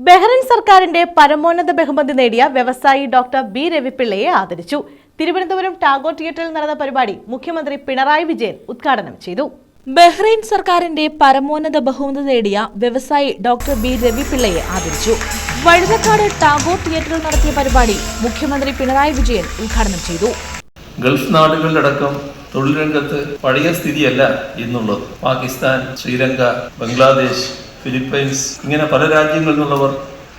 Bahrain സർക്കാരിന്റെ പരമോന്നത ബഹുമതി നേടിയ വ്യവസായി ഡോക്ടർ ബി രവിപിള്ളയെ ആദരിച്ചു. തിരുവനന്തപുരം ടാഗോർ തിയേറ്ററിൽ നടന്ന പരിപാടി മുഖ്യമന്ത്രി പിണറായി വിജയൻ ഉദ്ഘാടനം ചെയ്തു. ബഹ്റൈൻ സർക്കാരിന്റെ പരമോന്നത ബഹുമതി നേടിയ വ്യവസായി ഡോക്ടർ ബി രവിപിള്ളയെ ആദരിച്ചു. വഴുതക്കാട് ടാഗോർ തിയേറ്ററിൽ നടത്തിയ പരിപാടി മുഖ്യമന്ത്രി പിണറായി വിജയൻ ഉദ്ഘാടനം ചെയ്തു. ഗൾഫ് നാടുകളിലടക്കം തൊഴിൽ രംഗത്ത് പഴയ സ്ഥിതിയല്ല ഇന്നുള്ളത്. പാകിസ്ഥാൻ, ശ്രീലങ്ക, ബംഗ്ലാദേശ്, ഫിലിപ്പൈൻസ് ഇങ്ങനെ പല രാജ്യങ്ങളിൽ നിന്നുള്ളവർ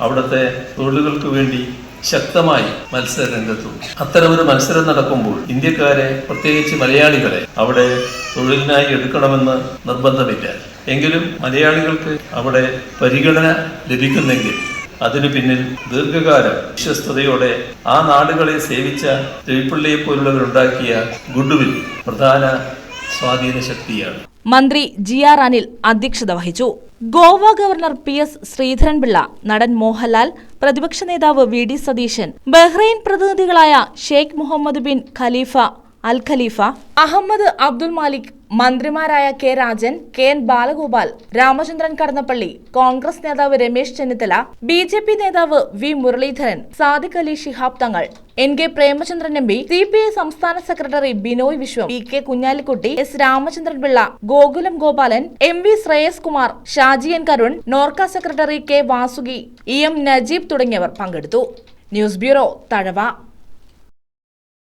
അവിടുത്തെ തൊഴിലുകൾക്ക് വേണ്ടി ശക്തമായി മത്സര രംഗത്തും. അത്തരമൊരു മത്സരം നടക്കുമ്പോൾ ഇന്ത്യക്കാരെ, പ്രത്യേകിച്ച് മലയാളികളെ അവിടെ തൊഴിലിനായി എടുക്കണമെന്ന് നിർബന്ധമില്ല. എങ്കിലും മലയാളികൾക്ക് അവിടെ പരിഗണന ലഭിക്കുന്നെങ്കിൽ അതിനു പിന്നിൽ ദീർഘകാലം വിശ്വസ്തയോടെ ആ നാടുകളെ സേവിച്ച രവിപിള്ളയെ പോലുള്ളവരുണ്ടാക്കിയ ഗുഡ്വിൽ പ്രധാന സ്വാധീന ശക്തിയാണ്. മന്ത്രി GR അനിൽ അധ്യക്ഷത വഹിച്ചു. ഗോവ ഗവർണർ PS ശ്രീധരൻപിള്ള, നടൻ മോഹൻലാൽ, പ്രതിപക്ഷ നേതാവ് VD സതീശൻ, ബഹ്റൈൻ പ്രതിനിധികളായ Sheikh Mohammed bin Khalifa Al Khalifa, Ahmed Abdul Malik, മന്ത്രിമാരായ K രാജൻ, KN ബാലഗോപാൽ, രാമചന്ദ്രൻ കടന്നപ്പള്ളി, കോൺഗ്രസ് നേതാവ് രമേശ് ചെന്നിത്തല, BJP നേതാവ് V Muraleedharan, Sadiq Ali Shihab Thangal, NK Premachandran MP, CPI സംസ്ഥാന secretary Binoy Viswam, PK Kunhalikutty, S Ramachandran Pillai, Gokulam Gopalan, MV Shreyas Kumar, Shaji N Karun, Norka secretary K Vasuki, EM Najeeb തുടങ്ങിയവർ പങ്കെടുത്തു. News bureau, Thazhava.